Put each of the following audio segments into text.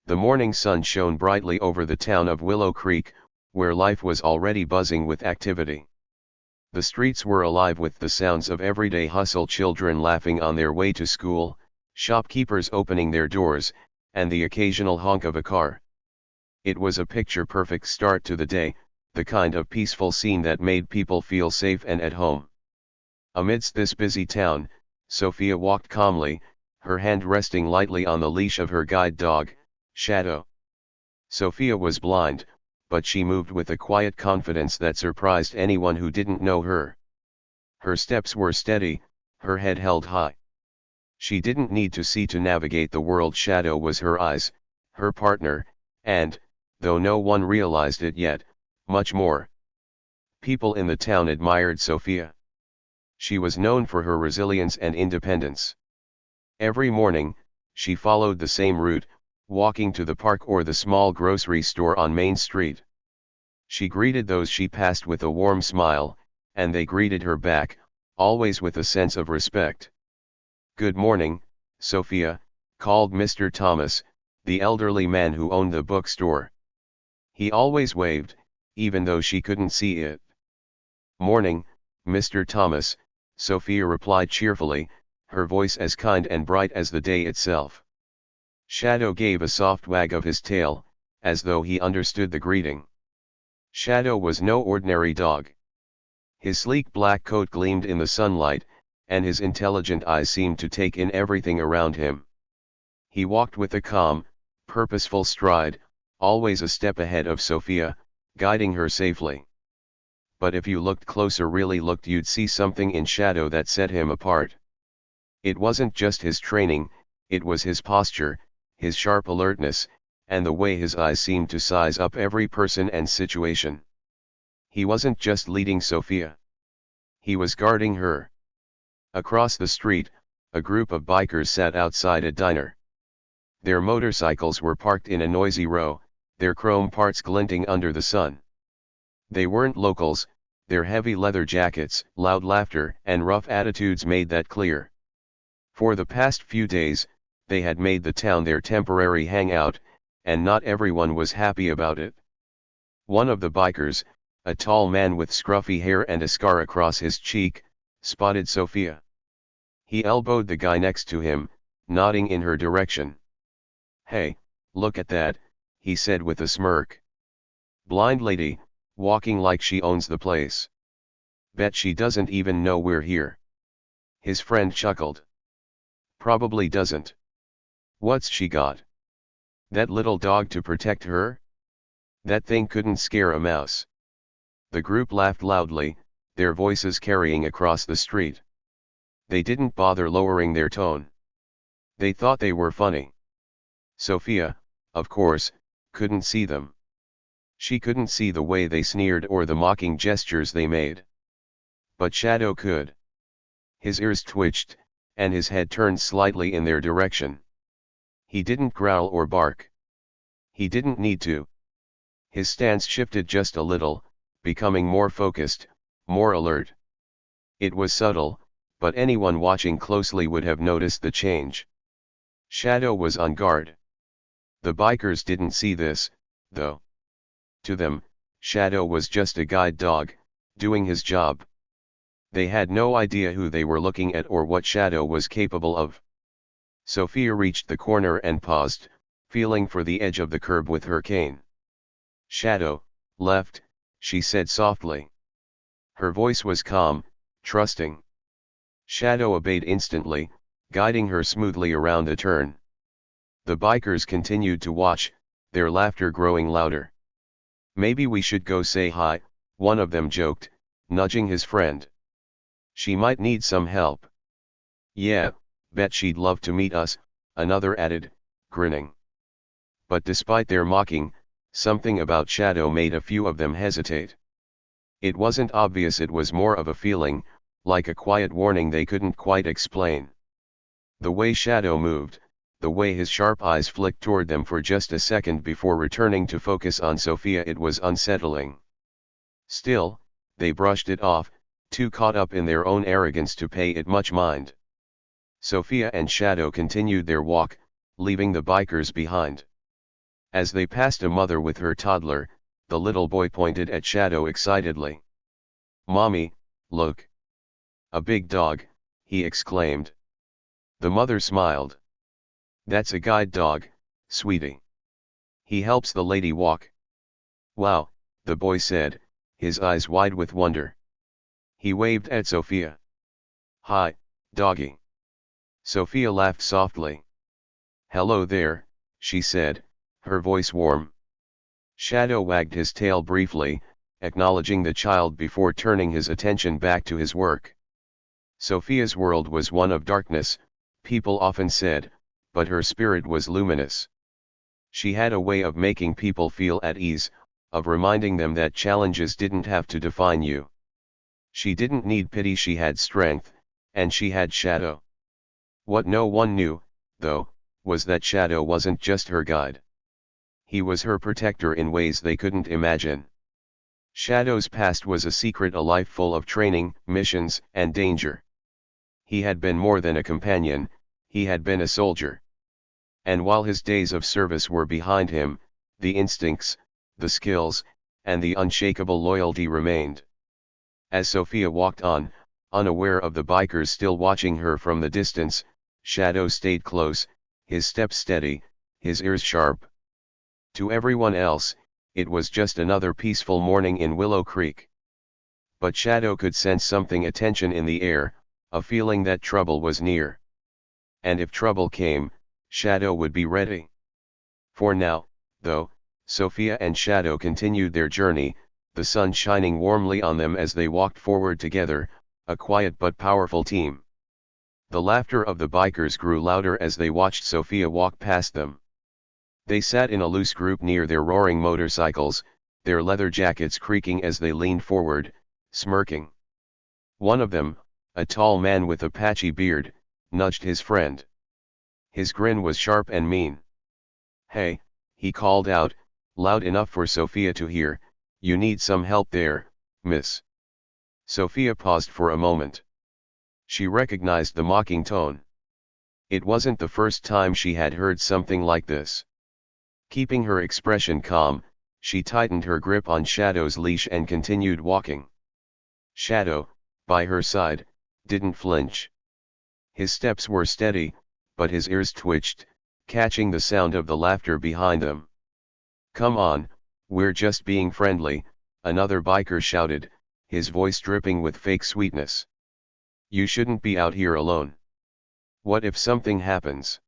The morning sun shone brightly over the town of Willow Creek, where life was already buzzing with activity. The streets were alive with the sounds of everyday hustle, children laughing on their way to school, shopkeepers opening their doors, and the occasional honk of a car. It was a picture-perfect start to the day, the kind of peaceful scene that made people feel safe and at home. Amidst this busy town, Sophia walked calmly, her hand resting lightly on the leash of her guide dog, Shadow. Sophia was blind, but she moved with a quiet confidence that surprised anyone who didn't know her. Her steps were steady, her head held high. She didn't need to see to navigate the world. Shadow was her eyes, her partner, and, though no one realized it yet, much more. People in the town admired Sophia. She was known for her resilience and independence. Every morning, she followed the same route, walking to the park or the small grocery store on Main Street. She greeted those she passed with a warm smile, and they greeted her back, always with a sense of respect. "Good morning, Sophia," called Mr. Thomas, the elderly man who owned the bookstore. He always waved, even though she couldn't see it. "Morning, Mr. Thomas," Sophia replied cheerfully, her voice as kind and bright as the day itself. Shadow gave a soft wag of his tail, as though he understood the greeting. Shadow was no ordinary dog. His sleek black coat gleamed in the sunlight, and his intelligent eyes seemed to take in everything around him. He walked with a calm, purposeful stride, always a step ahead of Sophia, guiding her safely. But if you looked closer, really looked, you'd see something in Shadow that set him apart. It wasn't just his training, it was his posture, his sharp alertness, and the way his eyes seemed to size up every person and situation. He wasn't just leading Sophia. He was guarding her. Across the street, a group of bikers sat outside a diner. Their motorcycles were parked in a noisy row, their chrome parts glinting under the sun. They weren't locals, their heavy leather jackets, loud laughter, and rough attitudes made that clear. For the past few days, they had made the town their temporary hangout, and not everyone was happy about it. One of the bikers, a tall man with scruffy hair and a scar across his cheek, spotted Sophia. He elbowed the guy next to him, nodding in her direction. "Hey, look at that," he said with a smirk. "Blind lady, walking like she owns the place. Bet she doesn't even know we're here." His friend chuckled. "Probably doesn't. What's she got? That little dog to protect her? That thing couldn't scare a mouse." The group laughed loudly, their voices carrying across the street. They didn't bother lowering their tone. They thought they were funny. Sophia, of course, couldn't see them. She couldn't see the way they sneered or the mocking gestures they made. But Shadow could. His ears twitched, and his head turned slightly in their direction. He didn't growl or bark. He didn't need to. His stance shifted just a little, becoming more focused, more alert. It was subtle, but anyone watching closely would have noticed the change. Shadow was on guard. The bikers didn't see this, though. To them, Shadow was just a guide dog, doing his job. They had no idea who they were looking at or what Shadow was capable of. Sophia reached the corner and paused, feeling for the edge of the curb with her cane. "Shadow, left," she said softly. Her voice was calm, trusting. Shadow obeyed instantly, guiding her smoothly around the turn. The bikers continued to watch, their laughter growing louder. "Maybe we should go say hi," one of them joked, nudging his friend. "She might need some help." "Yeah, bet she'd love to meet us," another added, grinning. But despite their mocking, something about Shadow made a few of them hesitate. It wasn't obvious, it was more of a feeling, like a quiet warning they couldn't quite explain. The way Shadow moved, the way his sharp eyes flicked toward them for just a second before returning to focus on Sophia, it was unsettling. Still, they brushed it off, too caught up in their own arrogance to pay it much mind. Sophia and Shadow continued their walk, leaving the bikers behind. As they passed a mother with her toddler, the little boy pointed at Shadow excitedly. "Mommy, look. A big dog," he exclaimed. The mother smiled. "That's a guide dog, sweetie. He helps the lady walk." "Wow," the boy said, his eyes wide with wonder. He waved at Sophia. "Hi, doggy." Sophia laughed softly. "Hello there," she said, her voice warm. Shadow wagged his tail briefly, acknowledging the child before turning his attention back to his work. Sophia's world was one of darkness, people often said, but her spirit was luminous. She had a way of making people feel at ease, of reminding them that challenges didn't have to define you. She didn't need pity, she had strength, and she had Shadow. What no one knew, though, was that Shadow wasn't just her guide. He was her protector in ways they couldn't imagine. Shadow's past was a secret, a life full of training, missions, and danger. He had been more than a companion, he had been a soldier. And while his days of service were behind him, the instincts, the skills, and the unshakable loyalty remained. As Sophia walked on, unaware of the bikers still watching her from the distance, Shadow stayed close, his steps steady, his ears sharp. To everyone else, it was just another peaceful morning in Willow Creek. But Shadow could sense something, a tension in the air, a feeling that trouble was near. And if trouble came, Shadow would be ready. For now, though, Sophia and Shadow continued their journey, the sun shining warmly on them as they walked forward together, a quiet but powerful team. The laughter of the bikers grew louder as they watched Sophia walk past them. They sat in a loose group near their roaring motorcycles, their leather jackets creaking as they leaned forward, smirking. One of them, a tall man with a patchy beard, nudged his friend. His grin was sharp and mean. "Hey," he called out, loud enough for Sophia to hear, "you need some help there, miss." Sophia paused for a moment. She recognized the mocking tone. It wasn't the first time she had heard something like this. Keeping her expression calm, she tightened her grip on Shadow's leash and continued walking. Shadow, by her side, didn't flinch. His steps were steady, but his ears twitched, catching the sound of the laughter behind them. "Come on, we're just being friendly," another biker shouted, his voice dripping with fake sweetness. "You shouldn't be out here alone. What if something happens?"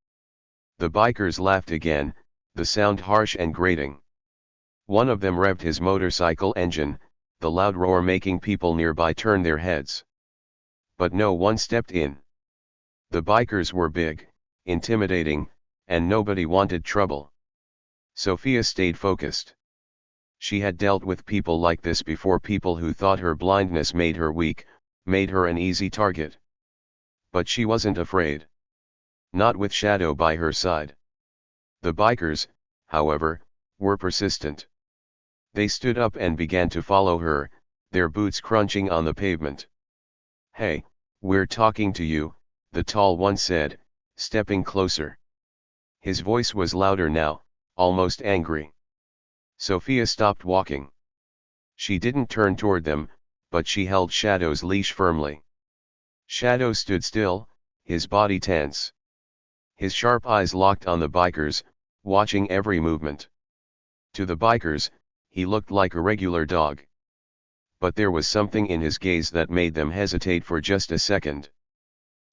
The bikers laughed again, the sound harsh and grating. One of them revved his motorcycle engine, the loud roar making people nearby turn their heads. But no one stepped in. The bikers were big, intimidating, and nobody wanted trouble. Sophia stayed focused. She had dealt with people like this before, people who thought her blindness made her weak, made her an easy target. But she wasn't afraid. Not with Shadow by her side. The bikers, however, were persistent. They stood up and began to follow her, their boots crunching on the pavement. "Hey, we're talking to you," the tall one said, stepping closer. His voice was louder now, almost angry. Sophia stopped walking. She didn't turn toward them, but she held Shadow's leash firmly. Shadow stood still, his body tense. His sharp eyes locked on the bikers, watching every movement. To the bikers, he looked like a regular dog. But there was something in his gaze that made them hesitate for just a second.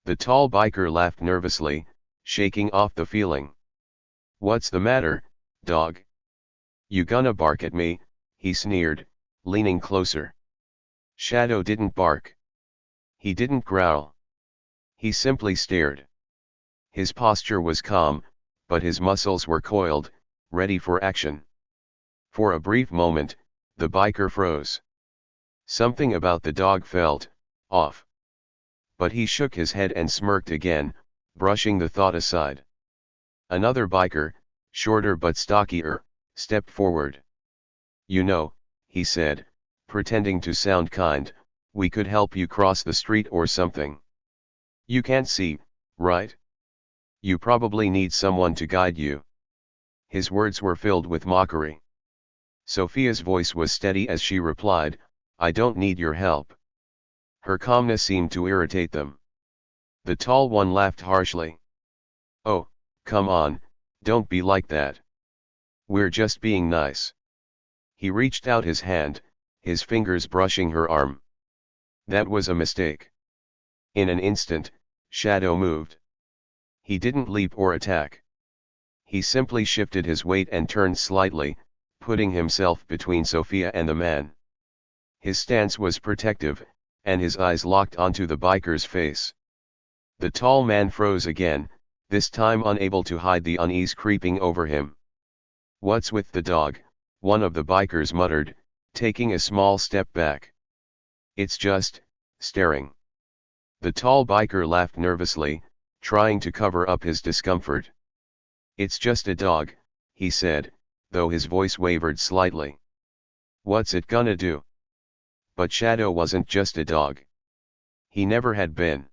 The tall biker laughed nervously, shaking off the feeling. "What's the matter, dog? You gonna bark at me?" he sneered, leaning closer. Shadow didn't bark. He didn't growl. He simply stared. His posture was calm, but his muscles were coiled, ready for action. For a brief moment, the biker froze. Something about the dog felt off. But he shook his head and smirked again, brushing the thought aside. Another biker, shorter but stockier, stepped forward. "You know," he said, pretending to sound kind, "we could help you cross the street or something. You can't see, right? You probably need someone to guide you." His words were filled with mockery. Sophia's voice was steady as she replied, "I don't need your help." Her calmness seemed to irritate them. The tall one laughed harshly. "Oh, come on, don't be like that. We're just being nice." He reached out his hand, his fingers brushing her arm. That was a mistake. In an instant, Shadow moved. He didn't leap or attack. He simply shifted his weight and turned slightly, putting himself between Sophia and the man. His stance was protective, and his eyes locked onto the biker's face. The tall man froze again, this time unable to hide the unease creeping over him. "What's with the dog?" one of the bikers muttered, taking a small step back. "It's just staring." The tall biker laughed nervously, trying to cover up his discomfort. "It's just a dog," he said, though his voice wavered slightly. "What's it gonna do?" But Shadow wasn't just a dog. He never had been.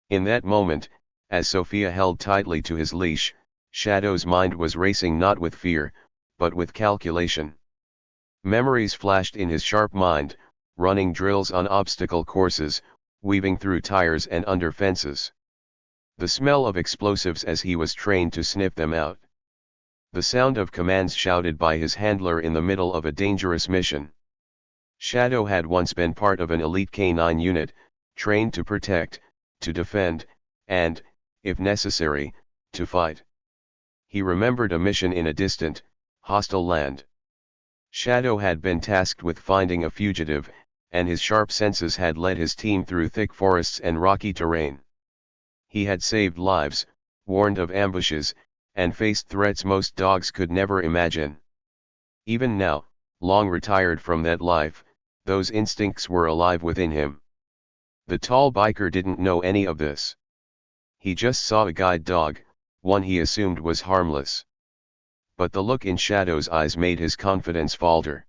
In that moment, as Sophia held tightly to his leash, Shadow's mind was racing not with fear, but with calculation. Memories flashed in his sharp mind, running drills on obstacle courses, weaving through tires and under fences. The smell of explosives as he was trained to sniff them out. The sound of commands shouted by his handler in the middle of a dangerous mission. Shadow had once been part of an elite canine unit, trained to protect, to defend, and, if necessary, to fight. He remembered a mission in a distant, hostile land. Shadow had been tasked with finding a fugitive, and his sharp senses had led his team through thick forests and rocky terrain. He had saved lives, warned of ambushes, and faced threats most dogs could never imagine. Even now, long retired from that life, those instincts were alive within him. The tall biker didn't know any of this. He just saw a guide dog, one he assumed was harmless. But the look in Shadow's eyes made his confidence falter.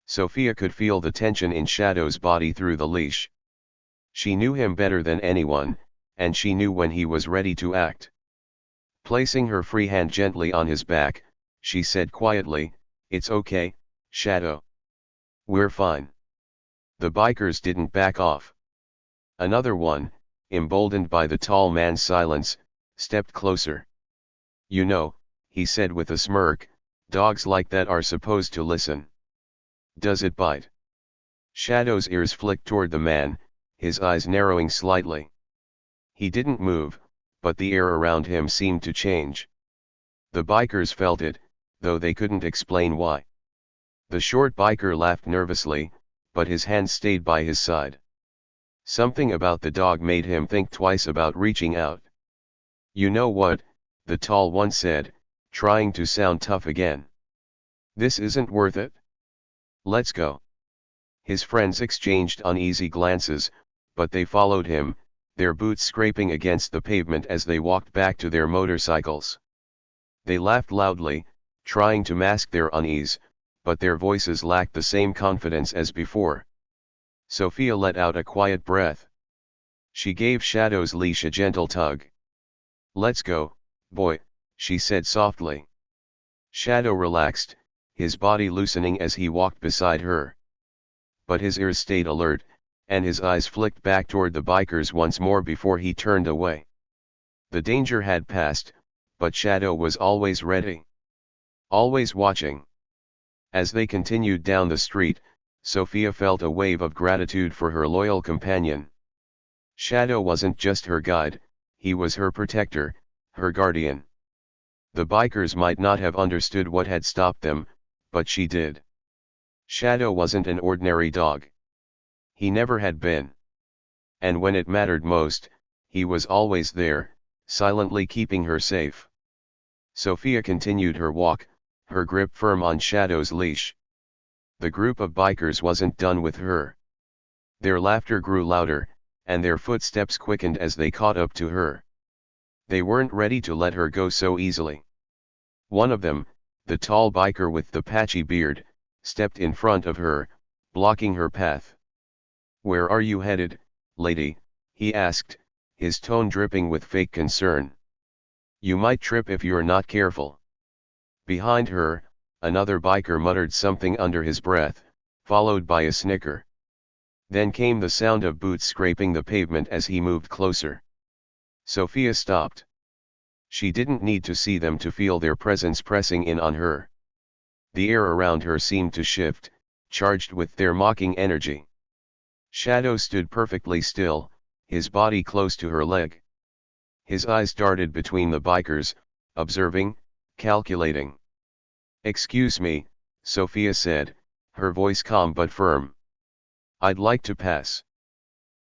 Sophia could feel the tension in Shadow's body through the leash. She knew him better than anyone, and she knew when he was ready to act. Placing her free hand gently on his back, she said quietly, "It's okay, Shadow. We're fine." The bikers didn't back off. Another one, emboldened by the tall man's silence, stepped closer. "You know," he said with a smirk, "dogs like that are supposed to listen. Does it bite?" Shadow's ears flicked toward the man, his eyes narrowing slightly. He didn't move, but the air around him seemed to change. The bikers felt it, though they couldn't explain why. The short biker laughed nervously, but his hand stayed by his side. Something about the dog made him think twice about reaching out. "You know what," the tall one said, trying to sound tough again. "This isn't worth it. Let's go." His friends exchanged uneasy glances, but they followed him, their boots scraping against the pavement as they walked back to their motorcycles. They laughed loudly, trying to mask their unease, but their voices lacked the same confidence as before. Sophia let out a quiet breath. She gave Shadow's leash a gentle tug. "Let's go, boy," she said softly. Shadow relaxed, his body loosening as he walked beside her. But his ears stayed alert, and his eyes flicked back toward the bikers once more before he turned away. The danger had passed, but Shadow was always ready. Always watching. As they continued down the street, Sophia felt a wave of gratitude for her loyal companion. Shadow wasn't just her guide, he was her protector, her guardian. The bikers might not have understood what had stopped them, but she did. Shadow wasn't an ordinary dog. He never had been. And when it mattered most, he was always there, silently keeping her safe. Sophia continued her walk, her grip firm on Shadow's leash. The group of bikers wasn't done with her. Their laughter grew louder, and their footsteps quickened as they caught up to her. They weren't ready to let her go so easily. One of them, the tall biker with the patchy beard, stepped in front of her, blocking her path. "Where are you headed, lady?" he asked, his tone dripping with fake concern. "You might trip if you're not careful." Behind her, another biker muttered something under his breath, followed by a snicker. Then came the sound of boots scraping the pavement as he moved closer. Sophia stopped. She didn't need to see them to feel their presence pressing in on her. The air around her seemed to shift, charged with their mocking energy. Shadow stood perfectly still, his body close to her leg. His eyes darted between the bikers, observing, calculating. "Excuse me," Sophia said, her voice calm but firm. "I'd like to pass."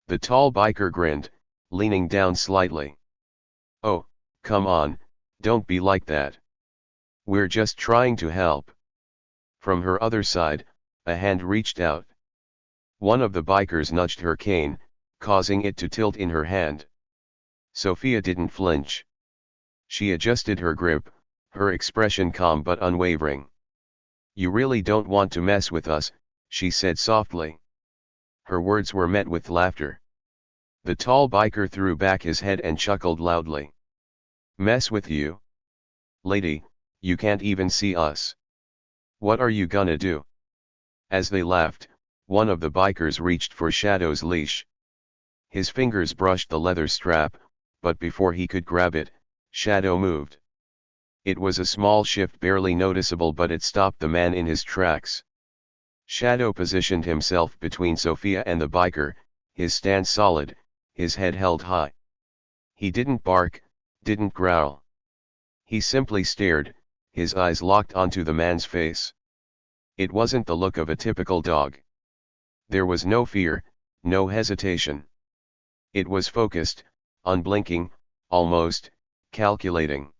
The tall biker grinned, leaning down slightly. "Oh, come on, don't be like that. We're just trying to help." From her other side, a hand reached out. One of the bikers nudged her cane, causing it to tilt in her hand. Sophia didn't flinch. She adjusted her grip, her expression calm but unwavering. "You really don't want to mess with us," she said softly. Her words were met with laughter. The tall biker threw back his head and chuckled loudly. "Mess with you? Lady, you can't even see us. What are you gonna do?" As they laughed, one of the bikers reached for Shadow's leash. His fingers brushed the leather strap, but before he could grab it, Shadow moved. It was a small shift, barely noticeable, but it stopped the man in his tracks. Shadow positioned himself between Sophia and the biker, his stance solid, his head held high. He didn't bark, didn't growl. He simply stared, his eyes locked onto the man's face. It wasn't the look of a typical dog. There was no fear, no hesitation. It was focused, unblinking, almost calculating.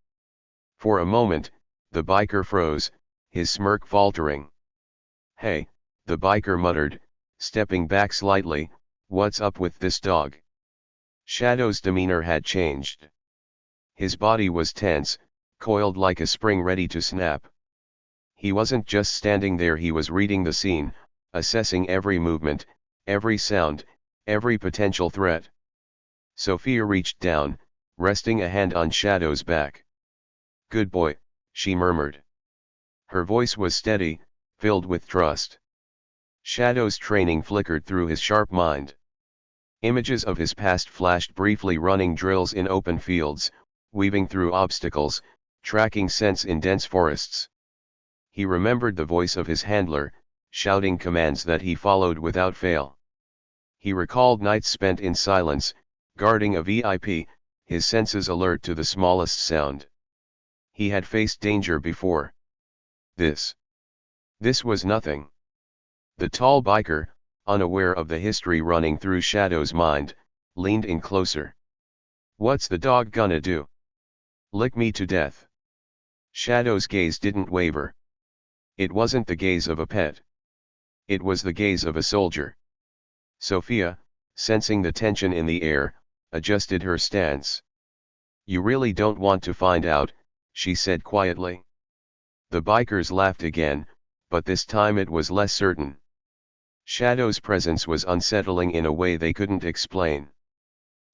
For a moment, the biker froze, his smirk faltering. "Hey," the biker muttered, stepping back slightly, "what's up with this dog?" Shadow's demeanor had changed. His body was tense, coiled like a spring ready to snap. He wasn't just standing there, he was reading the scene, assessing every movement, every sound, every potential threat. Sophia reached down, resting a hand on Shadow's back. "Good boy," she murmured. Her voice was steady, filled with trust. Shadow's training flickered through his sharp mind. Images of his past flashed briefly, running drills in open fields, weaving through obstacles, tracking scents in dense forests. He remembered the voice of his handler, shouting commands that he followed without fail. He recalled nights spent in silence, guarding a VIP, his senses alert to the smallest sound. He had faced danger before. This was nothing. The tall biker, unaware of the history running through Shadow's mind, leaned in closer. "What's the dog gonna do? Lick me to death?" Shadow's gaze didn't waver. It wasn't the gaze of a pet. It was the gaze of a soldier. Sophia, sensing the tension in the air, adjusted her stance. "You really don't want to find out," she said quietly. The bikers laughed again, but this time it was less certain. Shadow's presence was unsettling in a way they couldn't explain.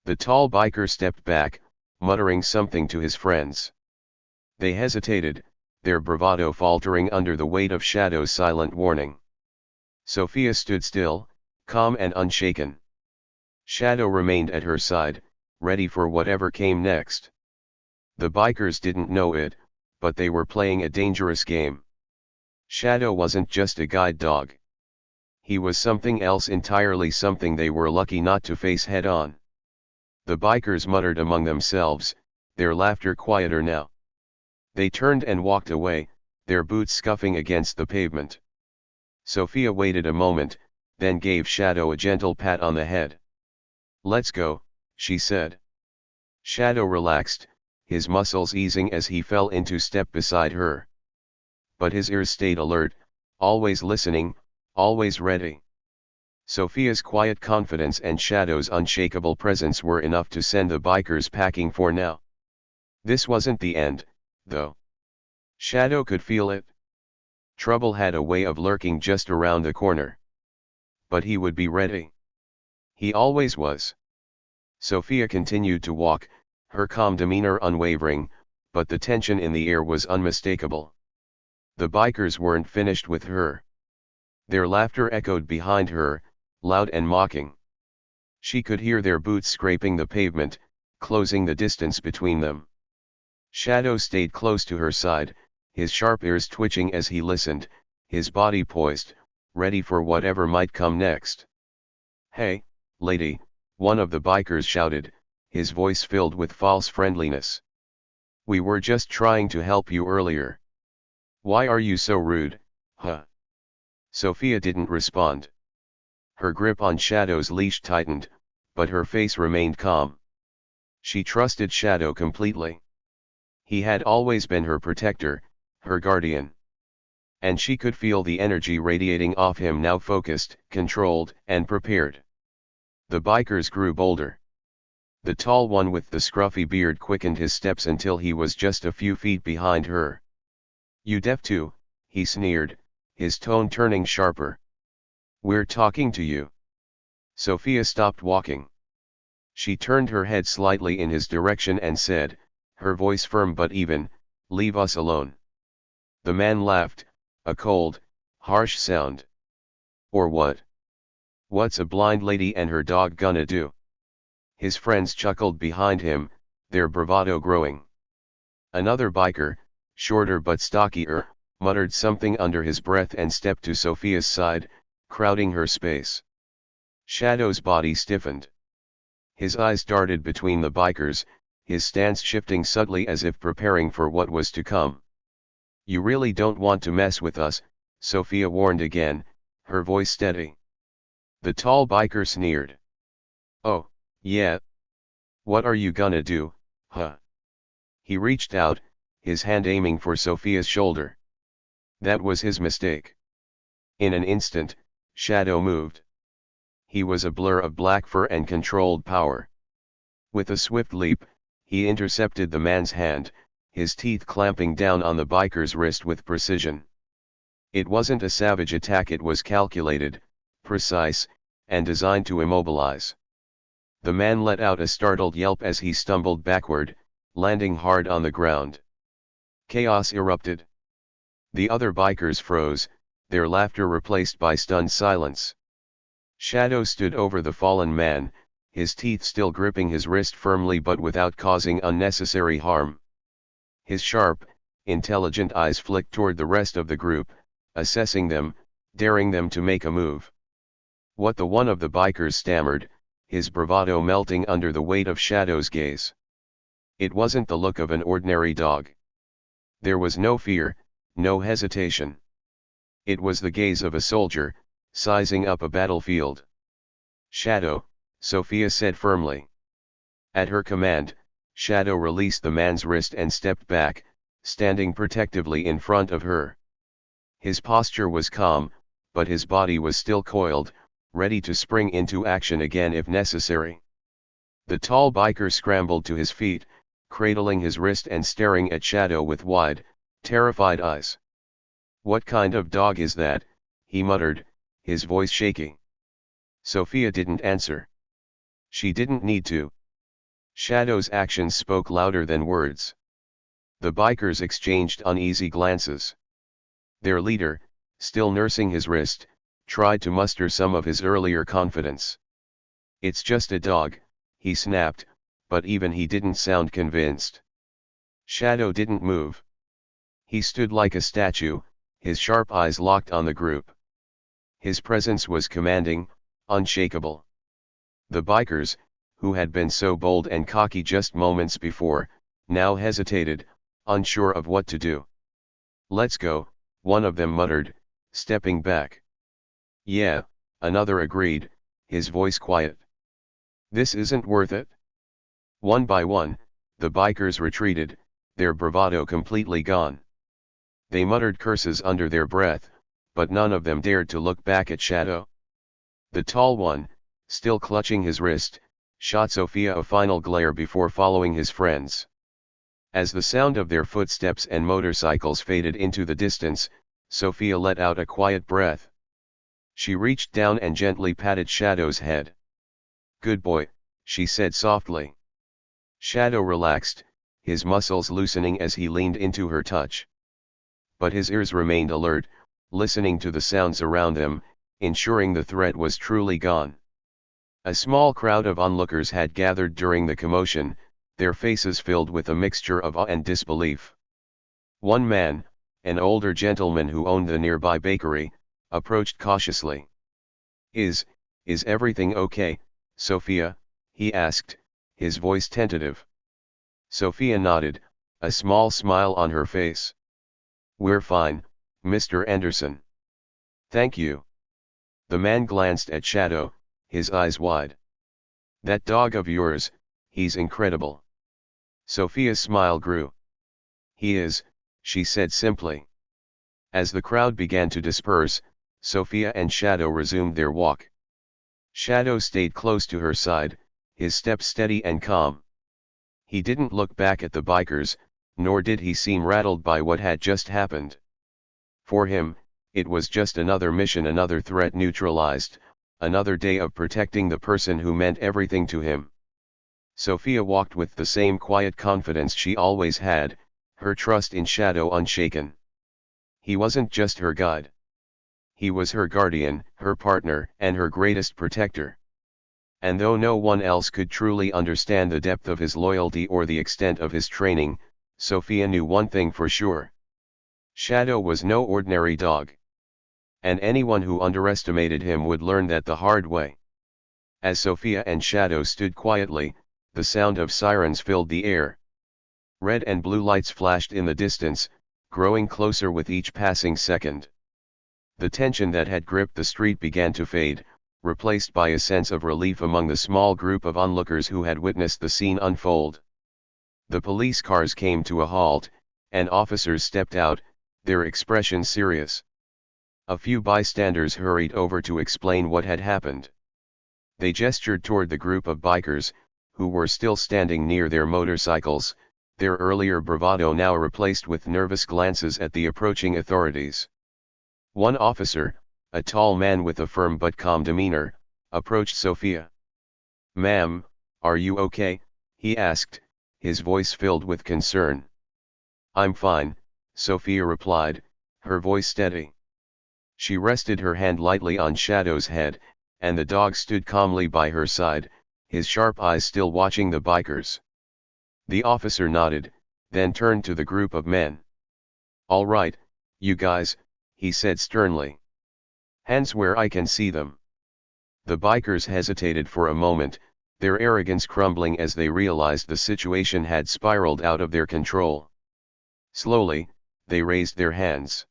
The tall biker stepped back, muttering something to his friends. They hesitated, their bravado faltering under the weight of Shadow's silent warning. Sophia stood still, calm and unshaken. Shadow remained at her side, ready for whatever came next. The bikers didn't know it, but they were playing a dangerous game. Shadow wasn't just a guide dog. He was something else entirely, something they were lucky not to face head-on. The bikers muttered among themselves, their laughter quieter now. They turned and walked away, their boots scuffing against the pavement. Sophia waited a moment, then gave Shadow a gentle pat on the head. "Let's go," she said. Shadow relaxed, his muscles easing as he fell into step beside her. But his ears stayed alert, always listening, always ready. Sophia's quiet confidence and Shadow's unshakable presence were enough to send the bikers packing for now. This wasn't the end, though. Shadow could feel it. Trouble had a way of lurking just around the corner. But he would be ready. He always was. Sophia continued to walk, her calm demeanor unwavering, but the tension in the air was unmistakable. The bikers weren't finished with her. Their laughter echoed behind her, loud and mocking. She could hear their boots scraping the pavement, closing the distance between them. Shadow stayed close to her side, his sharp ears twitching as he listened, his body poised, ready for whatever might come next. "Hey, lady," one of the bikers shouted, his voice filled with false friendliness. "We were just trying to help you earlier. Why are you so rude, huh?" Sophia didn't respond. Her grip on Shadow's leash tightened, but her face remained calm. She trusted Shadow completely. He had always been her protector, her guardian. And she could feel the energy radiating off him now, focused, controlled, and prepared. The bikers grew bolder. The tall one with the scruffy beard quickened his steps until he was just a few feet behind her. "You deaf too?" he sneered, his tone turning sharper. "We're talking to you." Sophia stopped walking. She turned her head slightly in his direction and said, her voice firm but even, "Leave us alone." The man laughed, a cold, harsh sound. "Or what? What's a blind lady and her dog gonna do?" His friends chuckled behind him, their bravado growing. Another biker, shorter but stockier, muttered something under his breath and stepped to Sophia's side, crowding her space. Shadow's body stiffened. His eyes darted between the bikers, his stance shifting subtly as if preparing for what was to come. "You really don't want to mess with us," Sophia warned again, her voice steady. The tall biker sneered. "Oh, yeah? What are you gonna do, huh?" He reached out, his hand aiming for Sophia's shoulder. That was his mistake. In an instant, Shadow moved. He was a blur of black fur and controlled power. With a swift leap, he intercepted the man's hand, his teeth clamping down on the biker's wrist with precision. It wasn't a savage attack, it was calculated, precise, and designed to immobilize. The man let out a startled yelp as he stumbled backward, landing hard on the ground. Chaos erupted. The other bikers froze, their laughter replaced by stunned silence. Shadow stood over the fallen man, his teeth still gripping his wrist firmly but without causing unnecessary harm. His sharp, intelligent eyes flicked toward the rest of the group, assessing them, daring them to make a move. "What the?" one of the bikers stammered, his bravado melting under the weight of Shadow's gaze. It wasn't the look of an ordinary dog. There was no fear, no hesitation. It was the gaze of a soldier, sizing up a battlefield. "Shadow," Sophia said firmly. At her command, Shadow released the man's wrist and stepped back, standing protectively in front of her. His posture was calm, but his body was still coiled, ready to spring into action again if necessary. The tall biker scrambled to his feet, cradling his wrist and staring at Shadow with wide, terrified eyes. "What kind of dog is that?" he muttered, his voice shaking. Sophia didn't answer. She didn't need to. Shadow's actions spoke louder than words. The bikers exchanged uneasy glances. Their leader, still nursing his wrist, tried to muster some of his earlier confidence. "It's just a dog," he snapped, but even he didn't sound convinced. Shadow didn't move. He stood like a statue, his sharp eyes locked on the group. His presence was commanding, unshakable. The bikers, who had been so bold and cocky just moments before, now hesitated, unsure of what to do. "Let's go," one of them muttered, stepping back. "Yeah," another agreed, his voice quiet. "This isn't worth it." One by one, the bikers retreated, their bravado completely gone. They muttered curses under their breath, but none of them dared to look back at Shadow. The tall one, still clutching his wrist, shot Sophia a final glare before following his friends. As the sound of their footsteps and motorcycles faded into the distance, Sophia let out a quiet breath. She reached down and gently patted Shadow's head. "Good boy," she said softly. Shadow relaxed, his muscles loosening as he leaned into her touch. but his ears remained alert, listening to the sounds around them, ensuring the threat was truly gone. A small crowd of onlookers had gathered during the commotion, their faces filled with a mixture of awe and disbelief. One man, an older gentleman who owned the nearby bakery, approached cautiously. Is everything okay, Sophia?" he asked, his voice tentative. Sophia nodded, a small smile on her face. "We're fine, Mr. Anderson. Thank you." The man glanced at Shadow, his eyes wide. "That dog of yours, he's incredible." Sophia's smile grew. "He is," she said simply. As the crowd began to disperse, Sophia and Shadow resumed their walk. Shadow stayed close to her side, his step steady and calm. He didn't look back at the bikers, nor did he seem rattled by what had just happened. For him, it was just another mission, another threat neutralized, another day of protecting the person who meant everything to him. Sophia walked with the same quiet confidence she always had, her trust in Shadow unshaken. He wasn't just her guide. He was her guardian, her partner, and her greatest protector. And though no one else could truly understand the depth of his loyalty or the extent of his training, Sophia knew one thing for sure. Shadow was no ordinary dog. And anyone who underestimated him would learn that the hard way. As Sophia and Shadow stood quietly, the sound of sirens filled the air. Red and blue lights flashed in the distance, growing closer with each passing second. The tension that had gripped the street began to fade, replaced by a sense of relief among the small group of onlookers who had witnessed the scene unfold. The police cars came to a halt, and officers stepped out, their expressions serious. A few bystanders hurried over to explain what had happened. They gestured toward the group of bikers, who were still standing near their motorcycles, their earlier bravado now replaced with nervous glances at the approaching authorities. One officer, a tall man with a firm but calm demeanor, approached Sophia. "Ma'am, are you okay?" he asked, his voice filled with concern. "I'm fine," Sophia replied, her voice steady. She rested her hand lightly on Shadow's head, and the dog stood calmly by her side, his sharp eyes still watching the bikers. The officer nodded, then turned to the group of men. "All right, you guys," he said sternly. "Hands where I can see them." The bikers hesitated for a moment, their arrogance crumbling as they realized the situation had spiraled out of their control. Slowly, they raised their hands.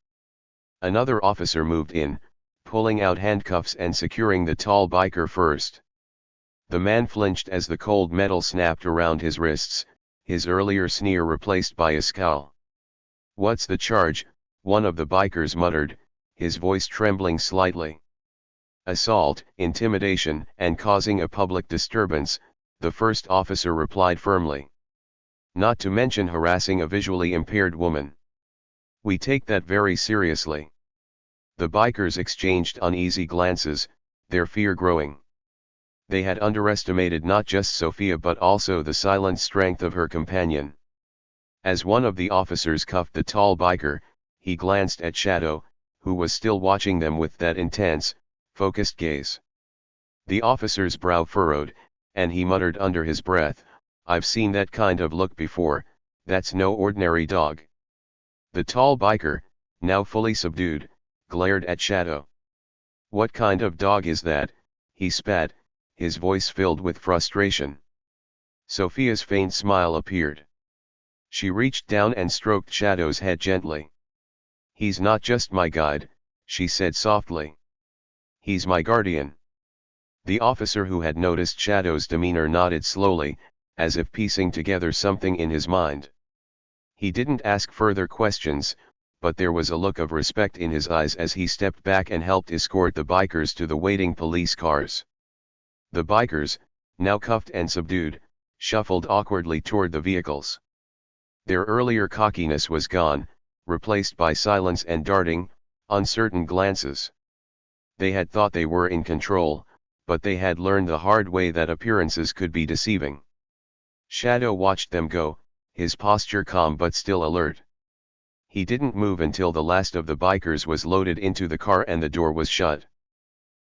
Another officer moved in, pulling out handcuffs and securing the tall biker first. The man flinched as the cold metal snapped around his wrists, his earlier sneer replaced by a scowl. "What's the charge?" one of the bikers muttered, his voice trembling slightly. "Assault, intimidation, and causing a public disturbance," the first officer replied firmly. "Not to mention harassing a visually impaired woman. We take that very seriously." The bikers exchanged uneasy glances, their fear growing. They had underestimated not just Sophia but also the silent strength of her companion. As one of the officers cuffed the tall biker, he glanced at Shadow, who was still watching them with that intense, focused gaze. The officer's brow furrowed, and he muttered under his breath, "I've seen that kind of look before, that's no ordinary dog." The tall biker, now fully subdued, glared at Shadow. "What kind of dog is that?" he spat, his voice filled with frustration. Sophia's faint smile appeared. She reached down and stroked Shadow's head gently. "He's not just my guide," she said softly. "He's my guardian." The officer who had noticed Shadow's demeanor nodded slowly, as if piecing together something in his mind. He didn't ask further questions, but there was a look of respect in his eyes as he stepped back and helped escort the bikers to the waiting police cars. The bikers, now cuffed and subdued, shuffled awkwardly toward the vehicles. Their earlier cockiness was gone, replaced by silence and darting, uncertain glances. They had thought they were in control, but they had learned the hard way that appearances could be deceiving. Shadow watched them go, his posture calm but still alert. He didn't move until the last of the bikers was loaded into the car and the door was shut.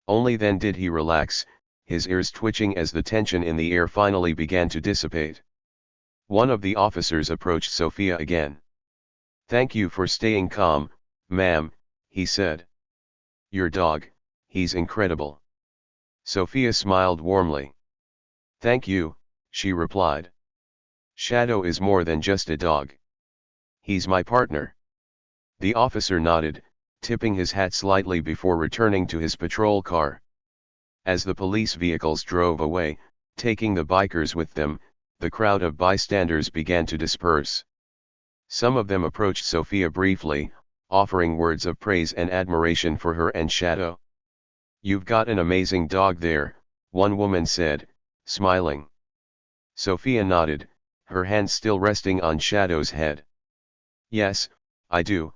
Only then did he relax, his ears twitching as the tension in the air finally began to dissipate. One of the officers approached Sophia again. "Thank you for staying calm, ma'am," he said. "Your dog, he's incredible." Sophia smiled warmly. "Thank you," she replied. "Shadow is more than just a dog. He's my partner." The officer nodded, tipping his hat slightly before returning to his patrol car. As the police vehicles drove away, taking the bikers with them, the crowd of bystanders began to disperse. Some of them approached Sophia briefly, offering words of praise and admiration for her and Shadow. "You've got an amazing dog there," one woman said, smiling. Sophia nodded, her hand still resting on Shadow's head. "Yes, I do,"